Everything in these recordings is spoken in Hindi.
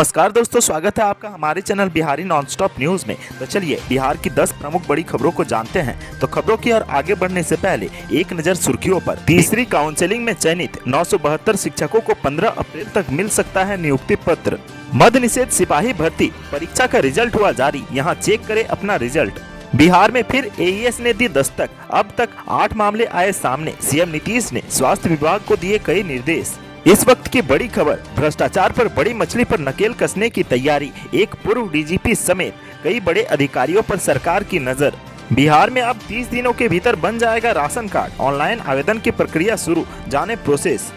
नमस्कार दोस्तों, स्वागत है आपका हमारे चैनल बिहारी नॉनस्टॉप न्यूज में। तो चलिए बिहार की 10 प्रमुख बड़ी खबरों को जानते हैं। तो खबरों की ओर आगे बढ़ने से पहले एक नजर सुर्खियों पर। तीसरी काउंसिलिंग में चयनित 972 शिक्षकों को 15 अप्रैल तक मिल सकता है नियुक्ति पत्र। मद्य निषेध सिपाही भर्ती परीक्षा का रिजल्ट हुआ जारी, यहाँ चेक करें अपना रिजल्ट। बिहार में फिर एईएस ने दी दस्तक, अब तक 8 मामले आए सामने। सीएम नीतीश ने स्वास्थ्य विभाग को दिए कई निर्देश। इस वक्त की बड़ी खबर, भ्रष्टाचार पर बड़ी मछली पर नकेल कसने की तैयारी। एक पूर्व डीजीपी समेत कई बड़े अधिकारियों पर सरकार की नजर। बिहार में अब 30 दिनों के भीतर बन जाएगा राशन कार्ड, ऑनलाइन आवेदन की प्रक्रिया शुरू, जाने प्रोसेस।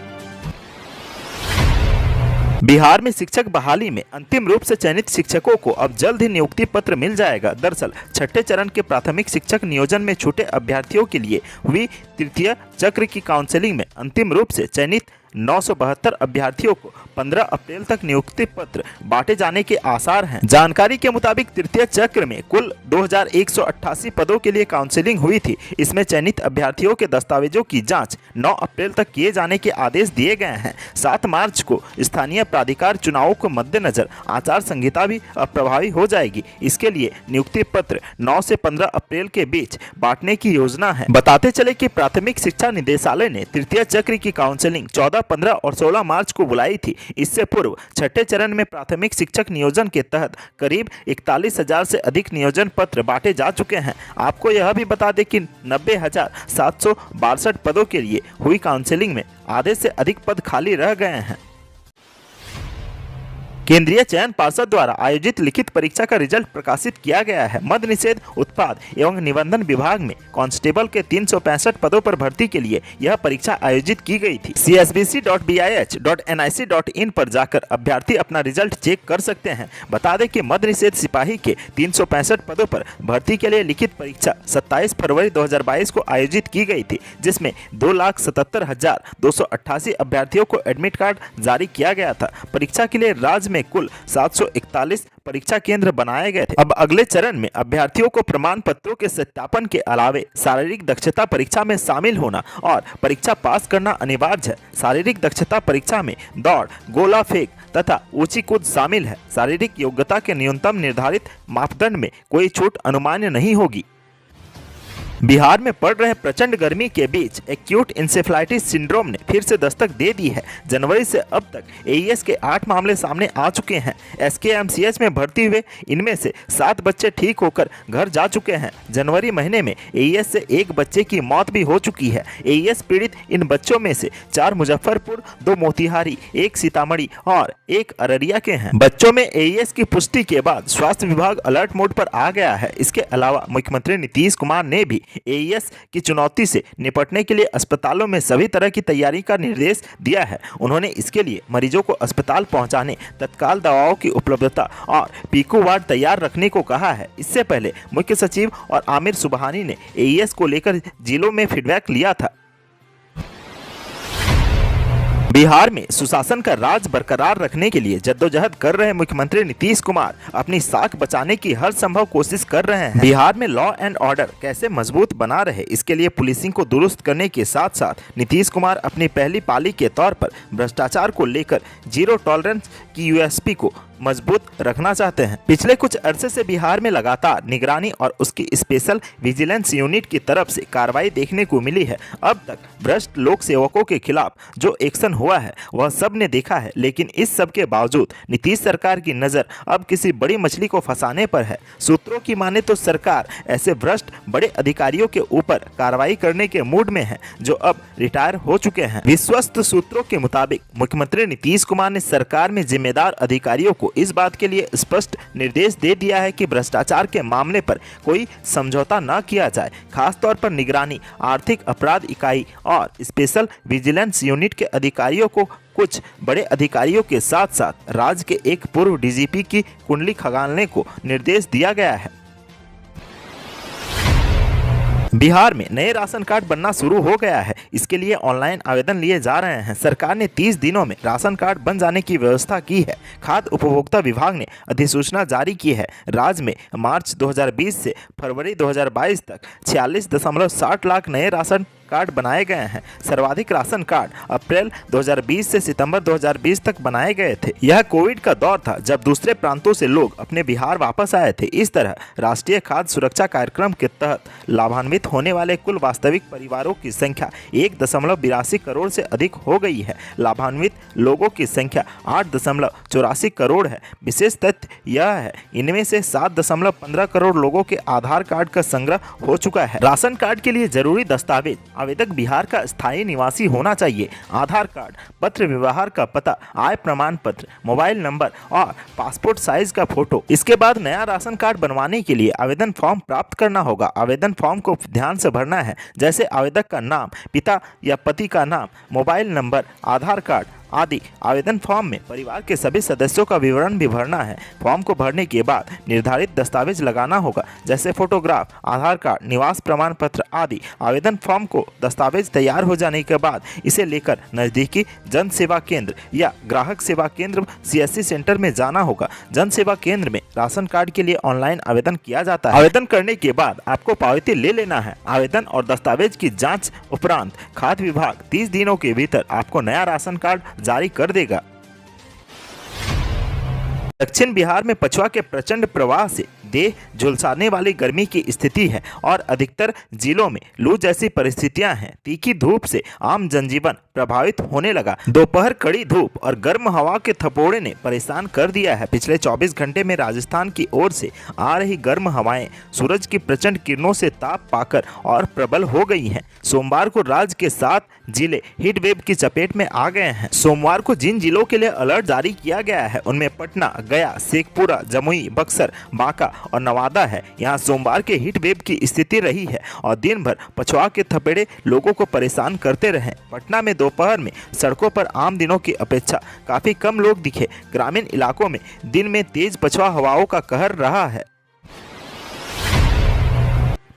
बिहार में शिक्षक बहाली में अंतिम रूप से चयनित शिक्षकों को अब जल्द ही नियुक्ति पत्र मिल जाएगा। दरअसल छठे चरण के प्राथमिक शिक्षक नियोजन में छूटे अभ्यर्थियों के लिए हुई तृतीय चक्र की काउंसिलिंग में अंतिम रूप से चयनित 972 अभ्यर्थियों को 15 अप्रैल तक नियुक्ति पत्र बांटे जाने के आसार हैं। जानकारी के मुताबिक तृतीय चक्र में कुल 2188 पदों के लिए काउंसिलिंग हुई थी। इसमें चयनित अभ्यर्थियों के दस्तावेजों की जांच 9 अप्रैल तक किए जाने के आदेश दिए गए हैं। 7 मार्च को स्थानीय प्राधिकार चुनावों को मद्देनजर आचार संहिता भी अब प्रभावी हो जाएगी। इसके लिए नियुक्ति पत्र 9 से 15 अप्रैल के बीच बांटने की योजना है। बताते चले कि प्राथमिक शिक्षा निदेशालय ने तृतीय चक्र की काउंसिलिंग 14, 15 और 16 मार्च को बुलाई थी। इससे पूर्व छठे चरण में प्राथमिक शिक्षक नियोजन के तहत करीब 41,000 से अधिक नियोजन पत्र बांटे जा चुके हैं। आपको यह भी बता दें कि 90,762 पदों के लिए हुई काउंसिलिंग में आधे से अधिक पद खाली रह गए हैं। केंद्रीय चयन पार्षद द्वारा आयोजित लिखित परीक्षा का रिजल्ट प्रकाशित किया गया है। मद्य निषेध, उत्पाद एवं निबंधन विभाग में कांस्टेबल के 365 पदों पर भर्ती के लिए यह परीक्षा आयोजित की गई थी। csbc.bih.nic.in पर जाकर अभ्यर्थी अपना रिजल्ट चेक कर सकते हैं। बता दें कि मद्य निषेध सिपाही के 365 पदों पर भर्ती के लिए लिखित परीक्षा 27 फरवरी 2022 को आयोजित की गई थी, जिसमें 2,77,288 अभ्यर्थियों को एडमिट कार्ड जारी किया गया था। परीक्षा के लिए राज्य में कुल 741 परीक्षा केंद्र बनाए गए थे। अब अगले चरण में अभ्यर्थियों को प्रमाण पत्रों के सत्यापन के अलावे शारीरिक दक्षता परीक्षा में शामिल होना और परीक्षा पास करना अनिवार्य है। शारीरिक दक्षता परीक्षा में दौड़, गोला फेंक तथा ऊंची कूद शामिल है। शारीरिक योग्यता के न्यूनतम निर्धारित मापदंड में कोई छूट अनुमान्य नहीं होगी। बिहार में पड़ रहे प्रचंड गर्मी के बीच एक्यूट इंसेफ्लाइटिस सिंड्रोम ने फिर से दस्तक दे दी है। जनवरी से अब तक एईएस के 8 मामले सामने आ चुके हैं। एसकेएमसीएच में भर्ती हुए इनमें से 7 बच्चे ठीक होकर घर जा चुके हैं। जनवरी महीने में एईएस से 1 बच्चे की मौत भी हो चुकी है। एईएस पीड़ित इन बच्चों में से 4 मुजफ्फरपुर, 2 मोतिहारी, 1 सीतामढ़ी और 1 अररिया के हैं। बच्चों में एईएस की पुष्टि के बाद स्वास्थ्य विभाग अलर्ट मोड पर आ गया है। इसके अलावा मुख्यमंत्री नीतीश कुमार ने भी एईएस की चुनौती से निपटने के लिए अस्पतालों में सभी तरह की तैयारी का निर्देश दिया है। उन्होंने इसके लिए मरीजों को अस्पताल पहुंचाने, तत्काल दवाओं की उपलब्धता और पीकू वार्ड तैयार रखने को कहा है। इससे पहले मुख्य सचिव और आमिर सुबहानी ने एईएस को लेकर जिलों में फीडबैक लिया था। बिहार में सुशासन का राज बरकरार रखने के लिए जद्दोजहद कर रहे मुख्यमंत्री नीतीश कुमार अपनी साख बचाने की हर संभव कोशिश कर रहे हैं। बिहार में लॉ एंड ऑर्डर कैसे मजबूत बना रहे, इसके लिए पुलिसिंग को दुरुस्त करने के साथ साथ नीतीश कुमार अपनी पहली पाली के तौर पर भ्रष्टाचार को लेकर जीरो टॉलरेंस की यूएसपी को मजबूत रखना चाहते हैं। पिछले कुछ अरसे से बिहार में लगातार निगरानी और उसकी स्पेशल विजिलेंस यूनिट की तरफ से कार्रवाई देखने को मिली है। अब तक भ्रष्ट लोक सेवकों के खिलाफ जो एक्शन हुआ है वह सब ने देखा है, लेकिन इस सब के बावजूद नीतीश सरकार की नज़र अब किसी बड़ी मछली को फंसाने पर है। सूत्रों की माने तो सरकार ऐसे भ्रष्ट बड़े अधिकारियों के ऊपर कार्रवाई करने के मूड में है जो अब रिटायर हो चुके हैं। विश्वस्त सूत्रों के मुताबिक मुख्यमंत्री नीतीश कुमार ने सरकार में जिम्मेदार अधिकारियों को इस बात के लिए स्पष्ट निर्देश दे दिया है कि भ्रष्टाचार के मामले पर कोई समझौता न किया जाए। खासतौर पर निगरानी, आर्थिक अपराध इकाई और स्पेशल विजिलेंस यूनिट के अधिकारियों को कुछ बड़े अधिकारियों के साथ साथ राज्य के एक पूर्व डीजीपी की कुंडली खंगालने को निर्देश दिया गया है। बिहार में नए राशन कार्ड बनना शुरू हो गया है। इसके लिए ऑनलाइन आवेदन लिए जा रहे हैं। सरकार ने 30 दिनों में राशन कार्ड बन जाने की व्यवस्था की है। खाद्य उपभोक्ता विभाग ने अधिसूचना जारी की है। राज्य में मार्च 2020 से फरवरी 2022 तक 46.60 लाख नए राशन कार्ड बनाए गए हैं। सर्वाधिक राशन कार्ड अप्रैल 2020 से सितंबर 2020 तक बनाए गए थे। यह कोविड का दौर था जब दूसरे प्रांतों से लोग अपने बिहार वापस आए थे। इस तरह राष्ट्रीय खाद्य सुरक्षा कार्यक्रम के तहत लाभान्वित होने वाले कुल वास्तविक परिवारों की संख्या 1.82 करोड़ से अधिक हो गई है। लाभान्वित लोगों की संख्या 8.84 करोड़ है। विशेष तथ्य यह है इनमें से 7.15 करोड़ लोगों के आधार कार्ड का संग्रह हो चुका है। राशन कार्ड के लिए जरूरी दस्तावेज आवेदक बिहार का स्थायी निवासी होना चाहिए। आधार कार्ड, पत्र व्यवहार का पता, आय प्रमाण पत्र, मोबाइल नंबर और पासपोर्ट साइज का फोटो। इसके बाद नया राशन कार्ड बनवाने के लिए आवेदन फॉर्म प्राप्त करना होगा। आवेदन फॉर्म को ध्यान से भरना है, जैसे आवेदक का नाम, पिता या पति का नाम, मोबाइल नंबर, आधार कार्ड आदि। आवेदन फॉर्म में परिवार के सभी सदस्यों का विवरण भी भरना है। फॉर्म को भरने के बाद निर्धारित दस्तावेज लगाना होगा, जैसे फोटोग्राफ, आधार कार्ड, निवास प्रमाण पत्र आदि। आवेदन फॉर्म को दस्तावेज तैयार हो जाने के बाद इसे लेकर नज़दीकी जन सेवा केंद्र या ग्राहक सेवा केंद्र CSC सेंटर में जाना होगा। जन सेवा केंद्र में राशन कार्ड के लिए ऑनलाइन आवेदन किया जाता है। आवेदन करने के बाद आपको पावती ले लेना है। आवेदन और दस्तावेज की जाँच उपरांत खाद्य विभाग 30 दिनों के भीतर आपको नया राशन कार्ड जारी कर देगा। दक्षिण बिहार में पछुआ के प्रचंड प्रवाह से देह झुलसाने वाली गर्मी की स्थिति है और अधिकतर जिलों में लू जैसी परिस्थितियां हैं। तीखी धूप से आम जनजीवन प्रभावित होने लगा। दोपहर कड़ी धूप और गर्म हवा के थपोड़े ने परेशान कर दिया है। पिछले 24 घंटे में राजस्थान की ओर से आ रही गर्म हवाएं सूरज की प्रचंड किरणों से ताप पाकर और प्रबल हो गई हैं। सोमवार को राज्य के 7 जिले हीट वेव की चपेट में आ गए हैं। सोमवार को जिन जिलों के लिए अलर्ट जारी किया गया है उनमें पटना, गया, शेखपुरा, जमुई, बक्सर, बांका और नवादा है। यहाँ सोमवार के हीट वेव की स्थिति रही है और दिन भर पछुआ के थपेड़े लोगों को परेशान करते रहे। पटना में दोपहर में सड़कों पर आम दिनों की अपेक्षा काफी कम लोग दिखे। ग्रामीण इलाकों में दिन में तेज पछुआ हवाओं का कहर रहा है।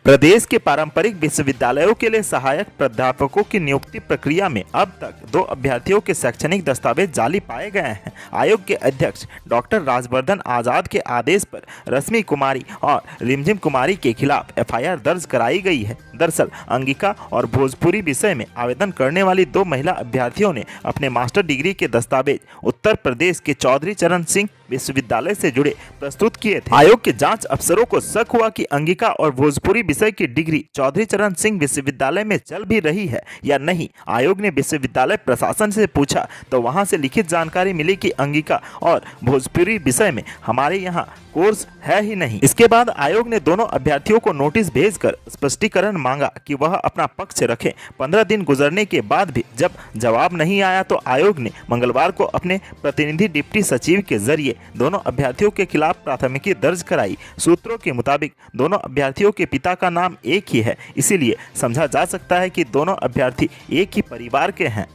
प्रदेश के पारंपरिक विश्वविद्यालयों के लिए सहायक प्राध्यापकों की नियुक्ति प्रक्रिया में अब तक 2 अभ्यर्थियों के शैक्षणिक दस्तावेज जाली पाए गए हैं। आयोग के अध्यक्ष डॉक्टर राजवर्धन आजाद के आदेश पर रश्मि कुमारी और रिमझिम कुमारी के खिलाफ FIR दर्ज कराई गई है। दरअसल अंगिका और भोजपुरी विषय में आवेदन करने वाली 2 महिला अभ्यर्थियों ने अपने मास्टर डिग्री के दस्तावेज उत्तर प्रदेश के चौधरी चरण सिंह विश्वविद्यालय से जुड़े प्रस्तुत किए थे। आयोग के जांच अफसरों को शक हुआ कि अंगिका और भोजपुरी विषय की डिग्री चौधरी चरण सिंह विश्वविद्यालय में चल भी रही है या नहीं। आयोग ने विश्वविद्यालय प्रशासन से पूछा तो वहां से लिखित जानकारी मिली कि अंगिका और भोजपुरी विषय में हमारे यहाँ कोर्स है ही नहीं। इसके बाद आयोग ने दोनों अभ्यर्थियों को नोटिस भेजकर स्पष्टीकरण मांगा कि वह अपना पक्ष रखें। 15 दिन गुजरने के बाद भी जब जवाब नहीं आया तो आयोग ने मंगलवार को अपने प्रतिनिधि डिप्टी सचिव के जरिए दोनों अभ्यर्थियों के खिलाफ प्राथमिकी दर्ज कराई। सूत्रों के मुताबिक दोनों अभ्यर्थियों के पिता का नाम एक ही है, इसीलिए समझा जा सकता है कि दोनों अभ्यर्थी एक ही परिवार के हैं।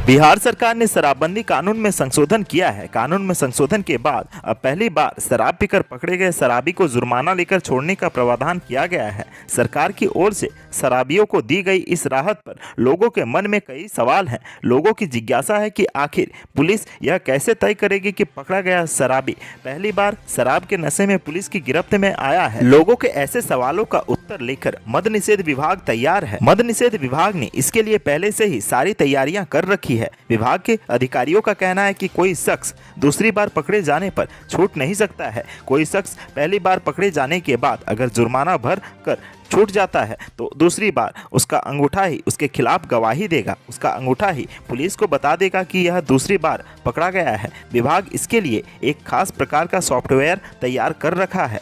बिहार सरकार ने शराबबंदी कानून में संशोधन किया है। कानून में संशोधन के बाद अब पहली बार शराब पीकर पकड़े गए शराबी को जुर्माना लेकर छोड़ने का प्रावधान किया गया है। सरकार की ओर से शराबियों को दी गई इस राहत पर लोगों के मन में कई सवाल हैं। लोगों की जिज्ञासा है कि आखिर पुलिस यह कैसे तय करेगी कि पकड़ा गया शराबी पहली बार शराब के नशे में पुलिस की गिरफ्त में आया है। लोगों के ऐसे सवालों का उत्तर लेकर मद्य निषेध विभाग तैयार है। मद्य निषेध विभाग ने इसके लिए पहले से ही सारी तैयारियां कर रखी है। विभाग के अधिकारियों का कहना है कि कोई शख्स दूसरी बार पकड़े जाने पर छूट नहीं सकता है। कोई शख्स पहली बार पकड़े जाने के बाद अगर जुर्माना भर कर छूट जाता है तो दूसरी बार उसका अंगूठा ही उसके खिलाफ गवाही देगा। उसका अंगूठा ही पुलिस को बता देगा कि यह दूसरी बार पकड़ा गया है। विभाग इसके लिए एक खास प्रकार का सॉफ्टवेयर तैयार कर रखा है।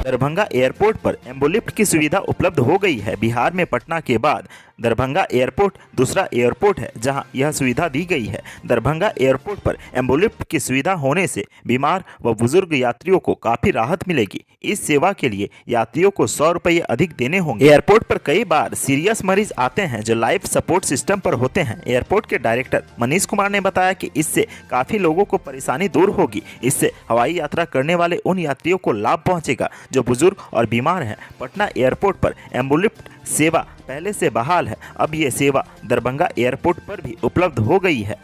दरभंगा एयरपोर्ट पर एम्बुलिफ्ट की सुविधा उपलब्ध हो गई है। बिहार में पटना के बाद दरभंगा एयरपोर्ट दूसरा एयरपोर्ट है जहां यह सुविधा दी गई है। दरभंगा एयरपोर्ट पर एम्बुलिफ्ट की सुविधा होने से बीमार व बुजुर्ग यात्रियों को काफी राहत मिलेगी। इस सेवा के लिए यात्रियों को 100 रुपये अधिक देने होंगे। एयरपोर्ट पर कई बार सीरियस मरीज आते हैं जो लाइफ सपोर्ट सिस्टम पर होते हैं। एयरपोर्ट के डायरेक्टर मनीष कुमार ने बताया कि इससे काफी लोगों को परेशानी दूर होगी। इससे हवाई यात्रा करने वाले उन यात्रियों को लाभ पहुंचेगा जो बुजुर्ग और बीमार हैं। पटना एयरपोर्ट पर एम्बुलिफ्ट सेवा पहले से बहाल है। अब ये सेवा दरभंगा एयरपोर्ट पर भी उपलब्ध हो गई है।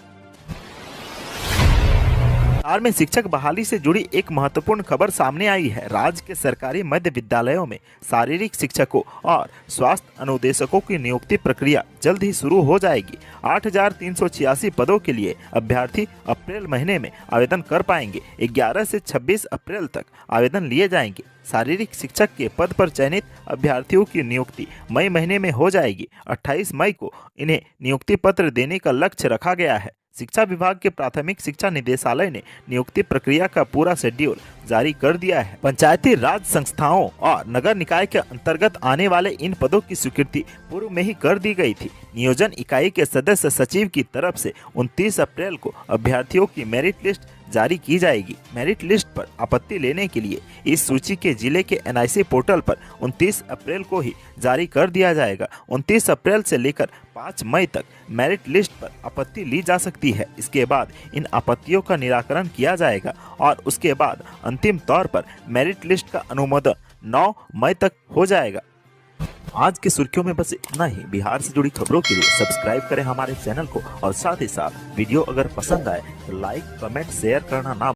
बिहार में शिक्षक बहाली से जुड़ी एक महत्वपूर्ण खबर सामने आई है। राज्य के सरकारी मध्य विद्यालयों में शारीरिक शिक्षकों और स्वास्थ्य अनुदेशकों की नियुक्ति प्रक्रिया जल्द ही शुरू हो जाएगी। 8,386 पदों के लिए अभ्यर्थी अप्रैल महीने में आवेदन कर पाएंगे। 11 से 26 अप्रैल तक आवेदन लिए जाएंगे। शारीरिक शिक्षक के पद पर चयनित अभ्यर्थियों की नियुक्ति मई महीने में हो जाएगी। 28 मई को इन्हें नियुक्ति पत्र देने का लक्ष्य रखा गया है। शिक्षा विभाग के प्राथमिक शिक्षा निदेशालय ने नियुक्ति प्रक्रिया का पूरा शेड्यूल जारी कर दिया है। पंचायती राज संस्थाओं और नगर निकाय के अंतर्गत आने वाले इन पदों की स्वीकृति पूर्व में ही कर दी गई थी। नियोजन इकाई के सदस्य सचिव की तरफ से 29 अप्रैल को अभ्यर्थियों की मेरिट लिस्ट जारी की जाएगी। मेरिट लिस्ट पर आपत्ति लेने के लिए इस सूची के जिले के NIC पोर्टल पर 29 अप्रैल को ही जारी कर दिया जाएगा। 29 अप्रैल से लेकर 5 मई तक मेरिट लिस्ट पर आपत्ति ली जा सकती है। इसके बाद इन आपत्तियों का निराकरण किया जाएगा और उसके बाद अंतिम तौर पर मेरिट लिस्ट का अनुमोदन 9 मई तक हो जाएगा। आज की सुर्खियों में बस इतना ही। बिहार से जुड़ी खबरों के लिए सब्सक्राइब करें हमारे चैनल को और साथ ही साथ वीडियो अगर पसंद आए तो लाइक, कमेंट, शेयर करना ना